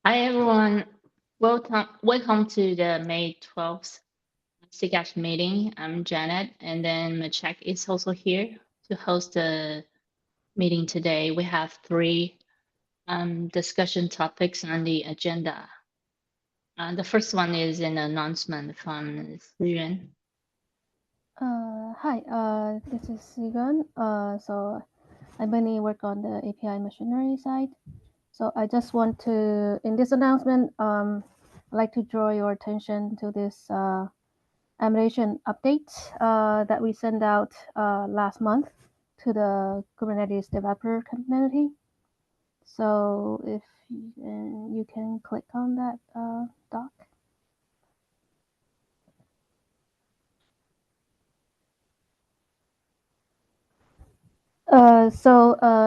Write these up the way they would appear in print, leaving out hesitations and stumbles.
Hi everyone, welcome to the May 12th SIG Apps meeting. I'm Janet, and then Machek is also here to host the meeting today. We have three discussion topics on the agenda. The first one is an announcement from Siyuan. Hi, this is Sigan. So I mainly work on the API machinery side. So I just want to, in this announcement, I'd like to draw your attention to this emulation update that we sent out last month to the Kubernetes developer community. So if you can click on that doc.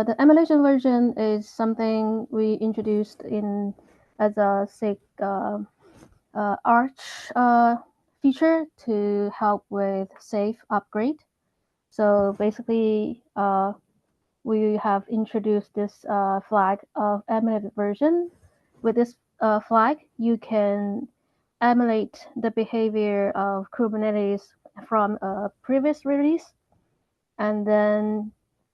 The emulation version is something we introduced in as a SIG Arch feature to help with safe upgrade. So basically, we have introduced this flag of emulated version. With this flag, you can emulate the behavior of Kubernetes from a previous release, and then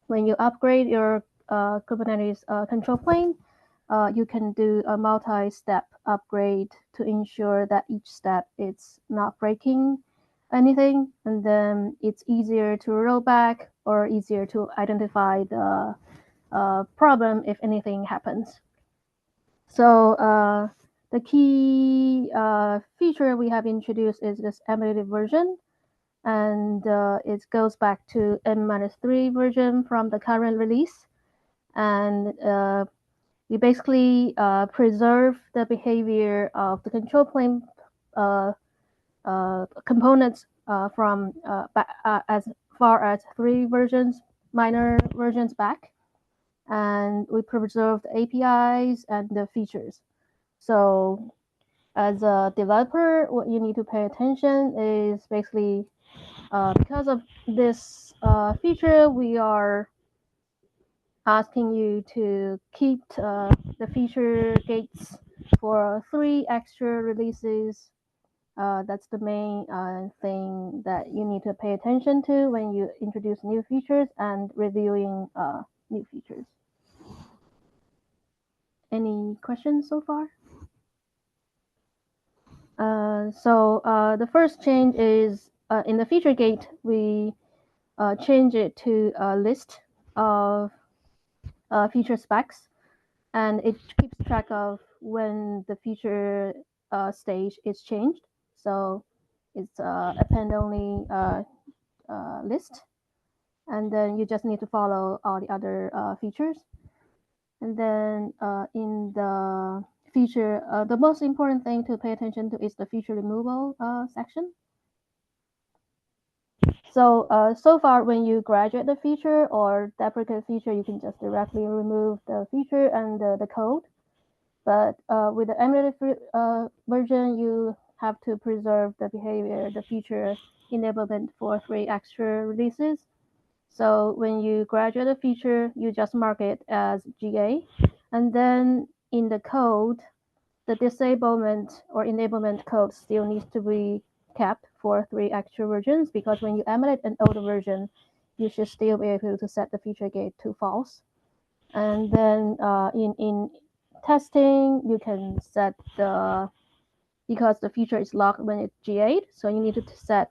when you upgrade your Kubernetes control plane, you can do a multi-step upgrade to ensure that each step is not breaking anything, and then it's easier to roll back or easier to identify the problem if anything happens. So the key feature we have introduced is this emulated version, and it goes back to N-3 version from the current release. And we basically preserve the behavior of the control plane components from as far as 3 minor versions back. And we preserve the APIs and the features. So as a developer, what you need to pay attention is basically because of this feature, we are asking you to keep the feature gates for 3 extra releases. That's the main thing that you need to pay attention to when you introduce new features and reviewing new features. Any questions so far? The first change is in the feature gate, we change it to a list of feature specs, and it keeps track of when the feature stage is changed. So it's append only list, and then you just need to follow all the other features. And then in the feature, the most important thing to pay attention to is the feature removal section. So far, when you graduate the feature or deprecate feature, you can just directly remove the feature and the code. But with the emulated version, you have to preserve the behavior, the feature enablement for 3 extra releases. So when you graduate a feature, you just mark it as GA. And then in the code, the disablement or enablement code still needs to be kept for 3 extra versions, because when you emulate an older version, you should still be able to set the feature gate to false. And then in testing, you can set the, because the feature is locked when it's GA'd, so you need to set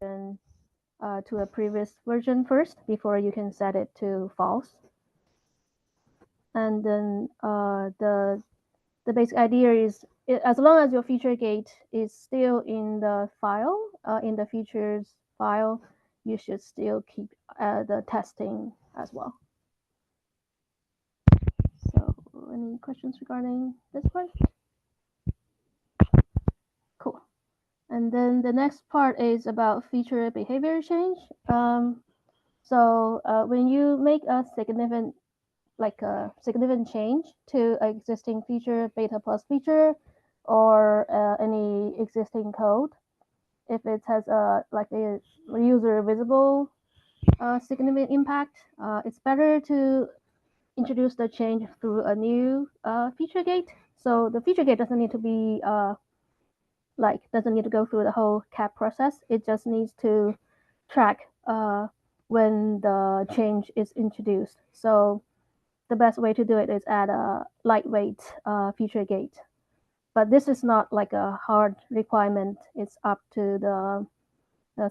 to a previous version first before you can set it to false. And then the basic idea is, as long as your feature gate is still in the file, in the features file, you should still keep the testing as well. So any questions regarding this part? Cool. And then the next part is about feature behavior change. When you make a significant change to an existing feature, beta plus feature, or any existing code, if it has a user visible significant impact, it's better to introduce the change through a new feature gate. So the feature gate doesn't need to be doesn't need to go through the whole CAP process. It just needs to track when the change is introduced. So the best way to do it is add a lightweight feature gate. But this is not like a hard requirement. It's up to the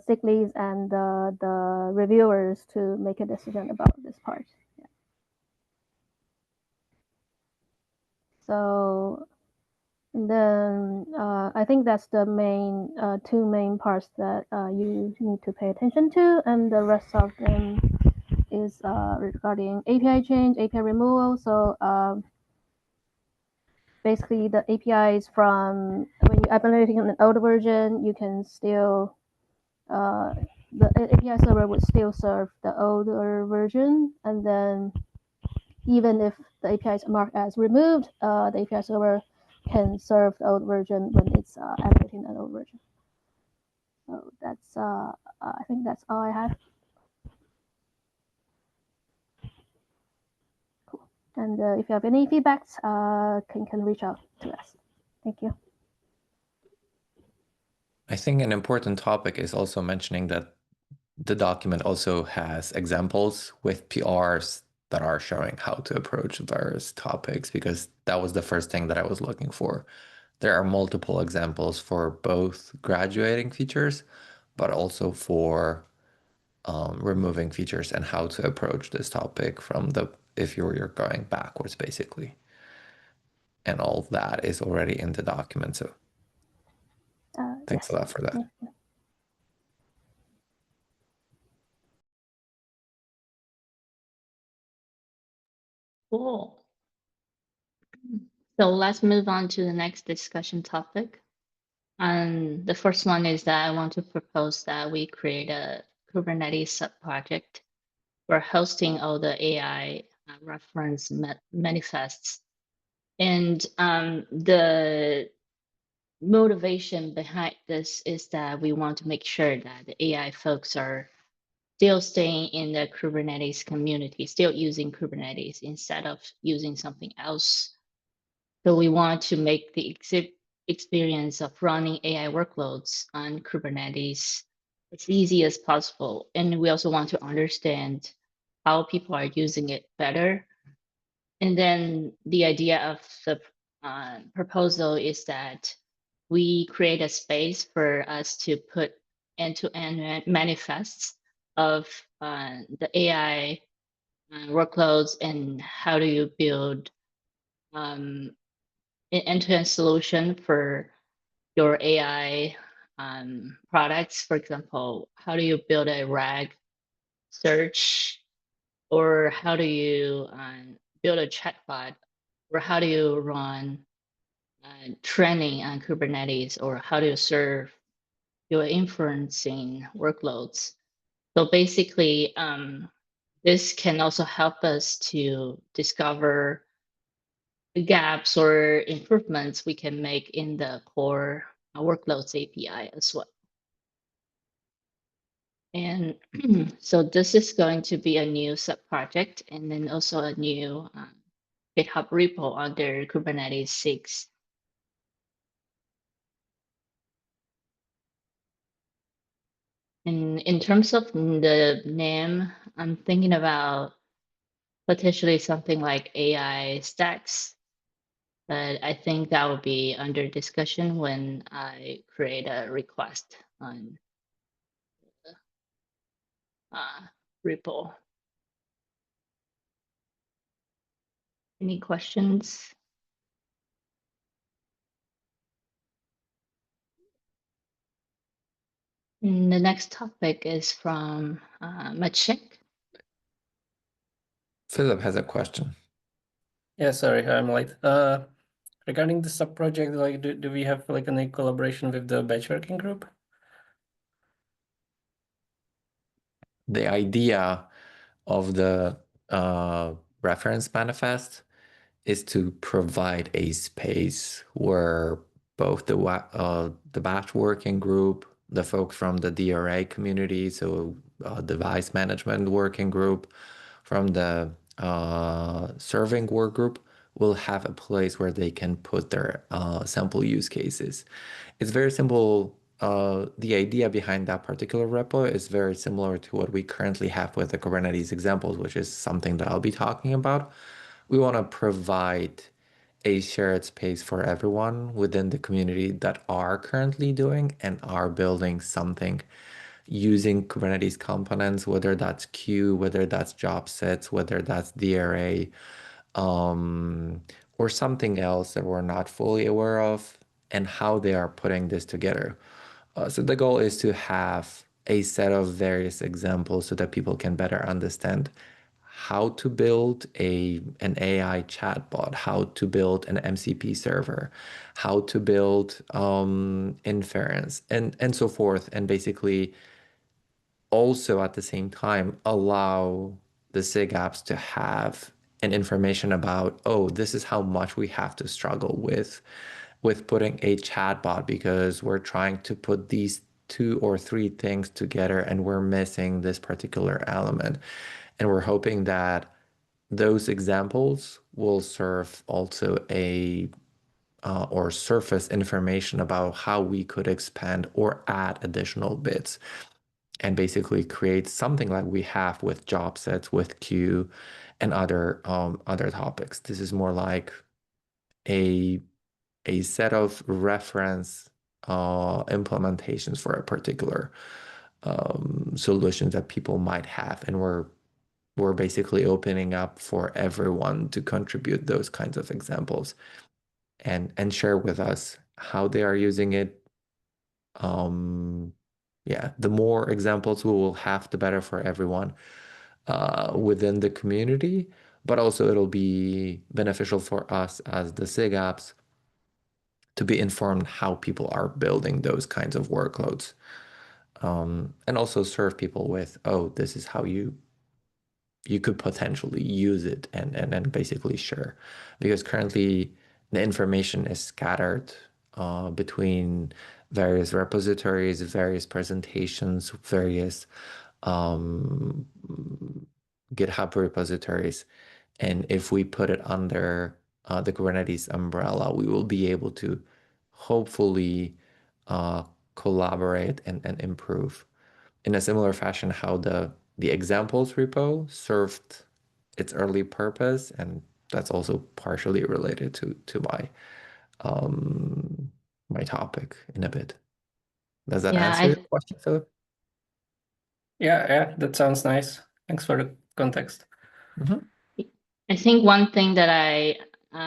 sick leads and the reviewers to make a decision about this part. Yeah. So and then I think that's the main two main parts that you need to pay attention to, and the rest of them is regarding API change, API removal. So basically, the APIs from when you're uploading an old version, you can still the API server would still serve the older version, and then even if the API is marked as removed, the API server can serve the old version when it's emulating an old version. So that's I think that's all I have. Cool. And if you have any feedbacks, can reach out to us. Thank you. I think an important topic is also mentioning that the document also has examples with PRs that are showing how to approach various topics, because that was the first thing that I was looking for. There are multiple examples for both graduating features, but also for removing features and how to approach this topic from if you're going backwards, basically. And all of that is already in the document. So thanks a lot for that. Yeah. Cool. So let's move on to the next discussion topic. And the first one is that I want to propose that we create a Kubernetes subproject for hosting all the AI reference manifests. And the motivation behind this is that we want to make sure that the AI folks are still staying in the Kubernetes community, still using Kubernetes instead of using something else. So we want to make the experience of running AI workloads on Kubernetes as easy as possible. And we also want to understand how people are using it better. And then the idea of the proposal is that we create a space for us to put end-to-end manifests of the AI workloads and how do you build an end-to-end solution for your AI products. For example, how do you build a RAG search, or how do you build a chatbot, or how do you run training on Kubernetes, or how do you serve your inferencing workloads. So basically, this can also help us to discover the gaps or improvements we can make in the core workloads API as well. And so this is going to be a new subproject, and then also a new GitHub repo under Kubernetes SIG. And in terms of the name, I'm thinking about potentially something like AI stacks, but I think that will be under discussion when I create a request on repo. Any questions? And the next topic is from Maciek. Philip has a question. Yeah, sorry, I'm late. Regarding the sub-project, like, do we have like any collaboration with the batch working group? The idea of the reference manifest is to provide a space where both the batch working group, the folks from the DRA community, so device management working group, from the serving work group will have a place where they can put their sample use cases. It's very simple. The idea behind that particular repo is very similar to what we currently have with the Kubernetes examples, which is something that I'll be talking about. We want to provide a shared space for everyone within the community that are currently doing and are building something using Kubernetes components, whether that's queue, whether that's job sets, whether that's DRA, or something else that we're not fully aware of, and how they are putting this together. So the goal is to have a set of various examples so that people can better understand how to build an AI chatbot, how to build an MCP server, how to build inference, and so forth, and basically also at the same time allow the SIG apps to have an information about, oh, this is how much we have to struggle with putting a chatbot because we're trying to put these 2 or 3 things together and we're missing this particular element. And we're hoping that those examples will serve also or surface information about how we could expand or add additional bits and basically create something like we have with job sets, with queue, and other topics. This is more like a set of reference implementations for a particular solutions that people might have, and we're basically opening up for everyone to contribute those kinds of examples and share with us how they are using it. Yeah, the more examples we will have, the better for everyone within the community, but also it'll be beneficial for us as the SIG apps to be informed how people are building those kinds of workloads. And also serve people with, oh, this is how you could potentially use it and basically share. Because currently the information is scattered between various repositories, various presentations, various um, GitHub repositories. And if we put it under the Kubernetes umbrella, we will be able to hopefully uh, collaborate and improve in a similar fashion how the examples repo served its early purpose, and that's also partially related to my topic in a bit. Does that Yeah, answer your question, Philip? Yeah, that sounds nice. Thanks for the context. I think one thing that I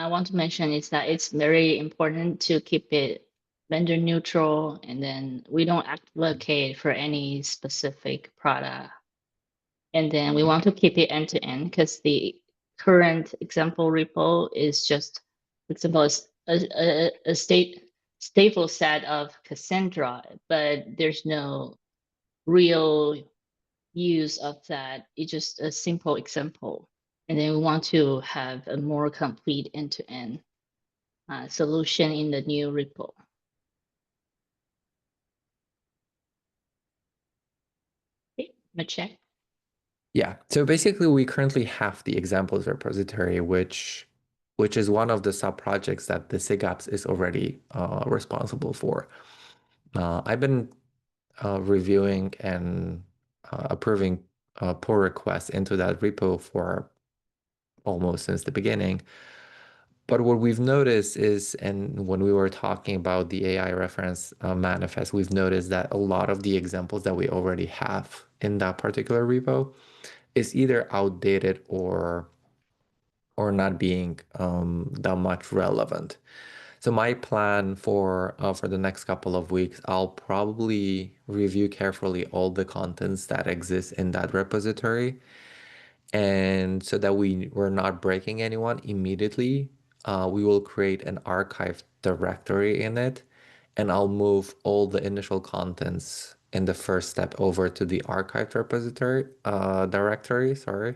want to mention is that it's very important to keep it vendor neutral, and then we don't advocate for any specific product. And then we want to keep it end to end because the current example repo is just, for example, a stateful set of Cassandra, but there's no real use of that. It's just a simple example. And then we want to have a more complete end-to-end solution in the new repo. Okay, I'm gonna check. Yeah. So basically, we currently have the examples repository, which is one of the sub projects that the SIG apps is already responsible for. I've been reviewing and approving pull requests into that repo for almost since the beginning. But what we've noticed is, and when we were talking about the AI reference manifest, we've noticed that a lot of the examples that we already have in that particular repo is either outdated or not being that much relevant. So my plan for the next couple of weeks, I'll probably review carefully all the contents that exist in that repository, and so that we're not breaking anyone immediately, we will create an archive directory in it, and I'll move all the initial contents in the first step over to the archived repository directory, sorry.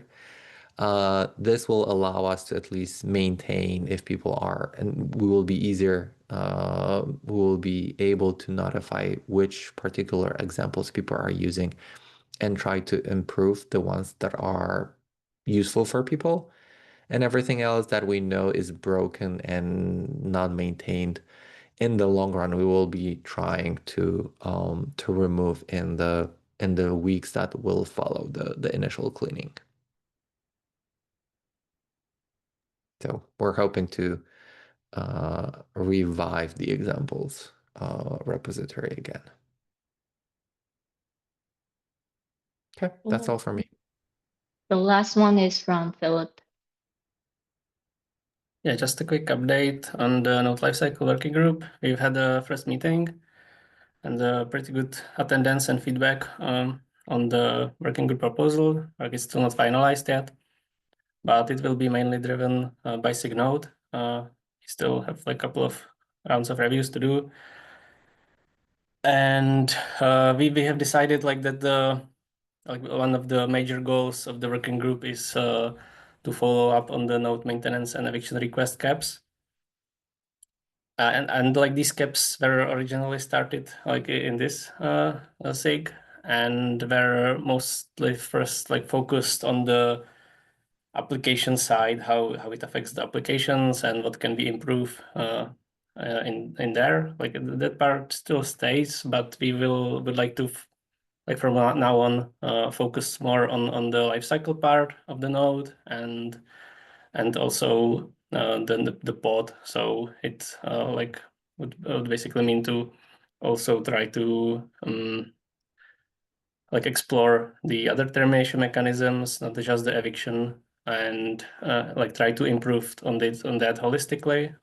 This will allow us to at least maintain if people are, and we will be easier, we will be able to notify which particular examples people are using and try to improve the ones that are useful for people. And everything else that we know is broken and not maintained, in the long run, we will be trying to remove in the weeks that will follow the initial cleaning. So we're hoping to revive the examples repository again. Okay, that's all for me. The last one is from Philip. Yeah, just a quick update on the Node Lifecycle Working Group. We've had a first meeting and a pretty good attendance and feedback on the working group proposal. Like, it's still not finalized yet, but it will be mainly driven by SIG Node. We still have like a couple of rounds of reviews to do. And we have decided like that one of the major goals of the working group is to follow up on the node maintenance and eviction request caps. And like these caps were originally started like in this SIG, and were mostly first like focused on the application side, how it affects the applications and what can be improved in there. Like that part still stays, but we would like to like from now on focus more on the lifecycle part of the node and also the pod. So it like would basically mean to also try to like explore the other termination mechanisms, not just the eviction, and like try to improve on that holistically,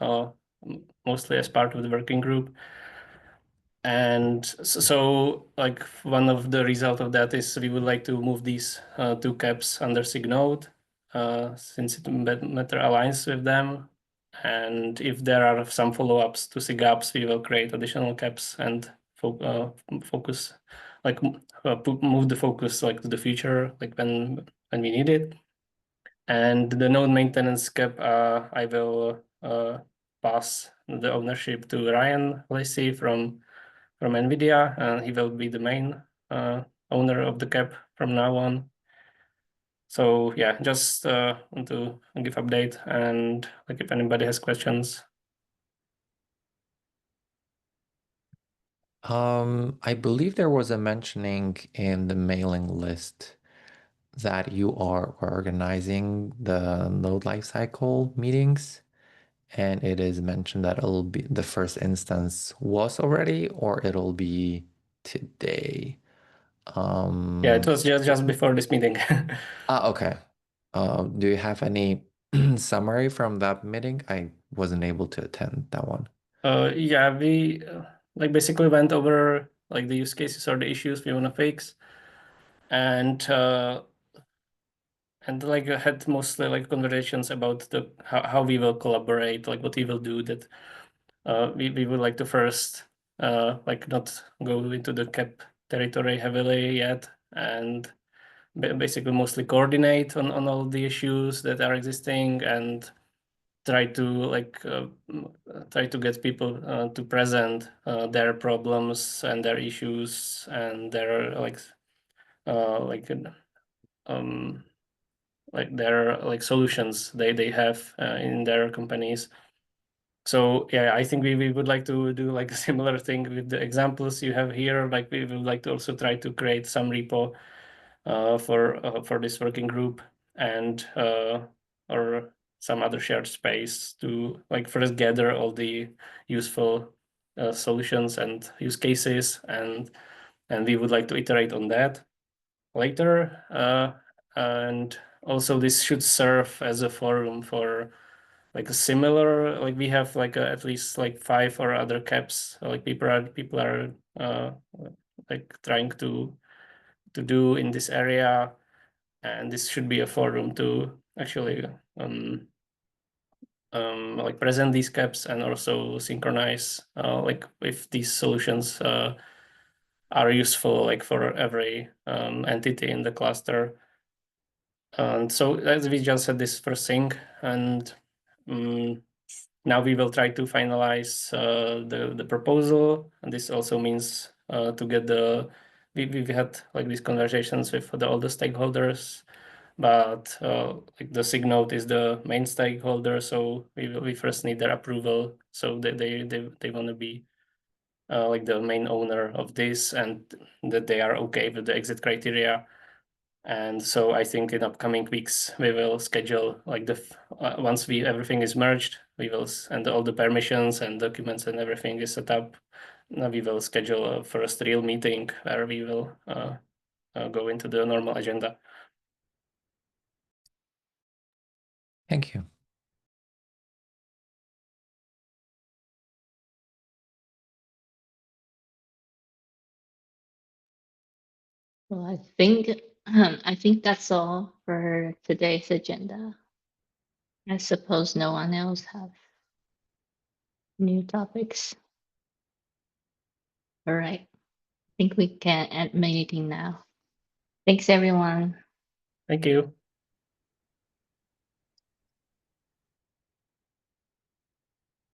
mostly as part of the working group. And so like one of the result of that is we would like to move these two caps under SIG Node, since it better aligns with them. And if there are some follow-ups to SIG Apps, we will create additional caps and focus, like move the focus like to the future, like when we need it. And the node maintenance cap, I will pass the ownership to Ryan Lacey from NVIDIA, and he will be the main owner of the cap from now on. So yeah, just want to give update, and like if anybody has questions. I believe there was a mentioning in the mailing list that you are organizing the node lifecycle meetings, and it is mentioned that it'll be the first instance was already, or it'll be today. Yeah, it was just before this meeting. Okay. Do you have any summary from that meeting? I wasn't able to attend that one. Yeah, we like basically went over like the use cases or the issues we want to fix, and like had mostly like conversations about the how we will collaborate, like what we will do. That we would like to first like not go into the cap territory heavily yet, and basically mostly coordinate on all the issues that are existing, and try to like try to get people to present their problems and their issues and their like their like solutions they have in their companies. So yeah, I think we would like to do like a similar thing with the examples you have here. Like we would like to also try to create some repo for this working group, and or some other shared space to like first gather all the useful solutions and use cases, and we would like to iterate on that later. And also this should serve as a forum for like a similar, like we have like at least like 5 or other caps, like people are like trying to do in this area, and this should be a forum to actually like present these caps and also synchronize like if these solutions are useful like for every entity in the cluster. And so as we just said this first thing, and now we will try to finalize the proposal, and this also means to get we've had like these conversations with all the stakeholders but like the SIG node is the main stakeholder, so we first need their approval. So they want to be like the main owner of this, and that they are okay with the exit criteria. And so I think in upcoming weeks we will schedule like once everything is merged, we will and all the permissions and documents and everything is set up. We will schedule a first real meeting where we will go into the normal agenda. Thank you. Well, I think that's all for today's agenda. I suppose no one else have new topics. All right. I think we can end meeting now. Thanks, everyone. Thank you.